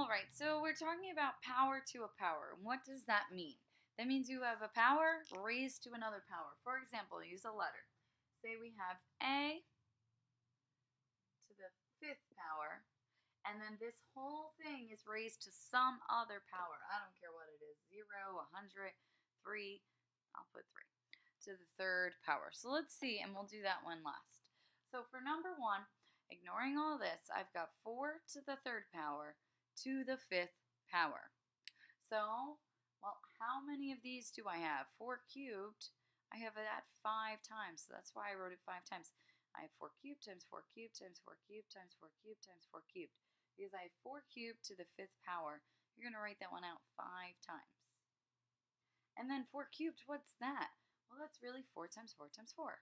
All right, so we're talking about power to a power. What does that mean? That means you have a power raised to another power. For example, use a letter. Say we have A to the fifth power, and then this whole thing is raised to some other power. I don't care what it is, 0, 100, 3, I'll put 3, to the third power. So let's see, and we'll do that one last. So for number 1, ignoring all this, I've got 4 to the third power to the fifth power. So, well, how many of these do I have? 4 cubed, I have that 5 times, so that's why I wrote it 5 times. I have 4 cubed times 4 cubed times 4 cubed times 4 cubed times 4 cubed. Because I have 4 cubed to the fifth power, you're going to write that one out 5 times. And then 4 cubed, what's that? Well, that's really 4 times 4 times 4.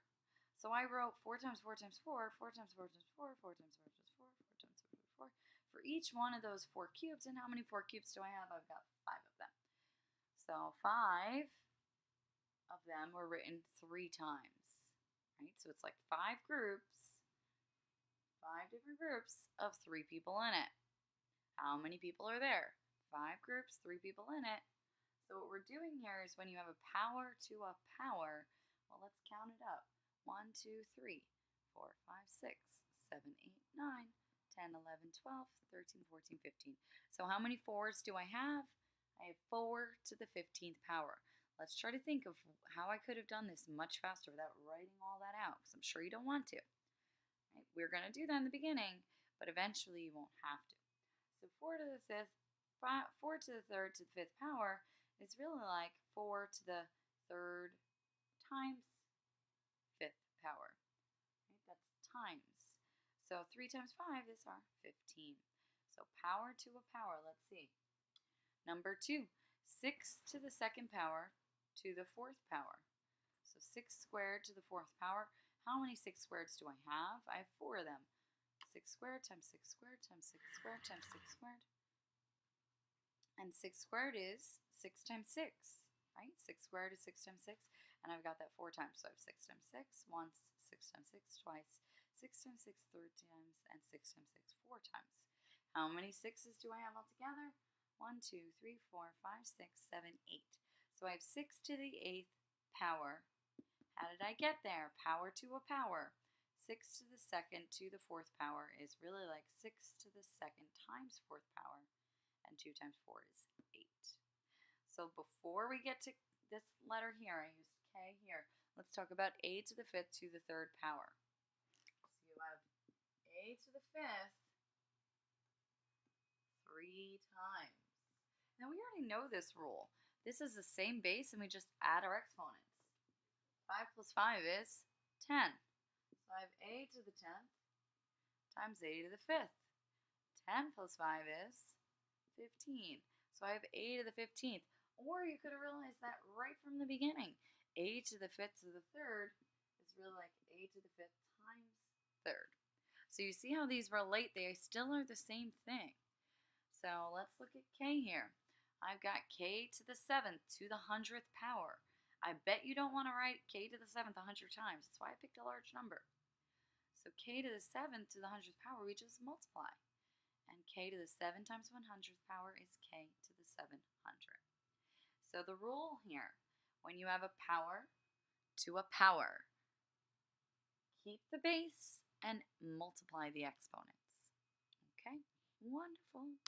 So I wrote 4 times 4 times 4, 4 times 4 times 4, 4 times 4 times 4, 4 times 4 times 4. For each one of those 4 cubes, and how many 4 cubes do I have? I've got 5 of them. So 5 of them were written 3 times, right? So it's like 5 groups, 5 different groups of 3 people in it. How many people are there? 5 groups, 3 people in it. So what we're doing here is when you have a power to a power, well, let's count it up. 1, 2, 3, 4, 5, 6, 7, 8, 9, 10, 11, 12, 13, 14, 15. So how many 4s do I have? I have 4 to the 15th power. Let's try to think of how I could have done this much faster without writing all that out, because I'm sure you don't want to. Right? We're going to do that in the beginning, but eventually you won't have to. So 4 to the fifth, 4 to the third to the fifth power is really like 4 to the third times fifth power. Right? That's times. So 3 times 5 is our 15. So power to a power. Let's see. Number 2, 6 to the second power to the fourth power. So 6 squared to the fourth power. How many 6 squareds do I have? I have 4 of them. 6 squared times 6 squared times 6 squared times 6 squared. And 6 squared is 6 times 6, right? 6 squared is 6 times 6. And I've got that 4 times. So I have 6 times 6 once, 6 times 6 twice, 6 times 6 3 times, and 6 times 6 4 times. How many 6s do I have altogether? 1, 2, 3, 4, 5, 6, 7, 8. So I have 6 to the 8th power. How did I get there? Power to a power. 6 to the second to the fourth power is really like 6 to the second times fourth power. And 2 times 4 is 8. So before we get to this letter here, I used K here. Let's talk about A to the fifth to the third power. So you have A to the fifth 3 times. Now we already know this rule. This is the same base and we just add our exponents. 5 plus 5 is 10. So I have A to the 10th times A to the 5th. 10 plus 5 is 15. So I have A to the 15th. Or you could have realized that right from the beginning. A to the 5th to the 3rd is really like A to the 5th times 3rd. So you see how these relate? They still are the same thing. So let's look at K here. I've got K to the 7th to the 100th power. I bet you don't want to write K to the 7th 100 times. That's why I picked a large number. So K to the 7th to the 100th power, we just multiply. And K to the 7 times 100th power is K to the 700. So the rule here, when you have a power to a power, keep the base and multiply the exponents. Okay? Wonderful.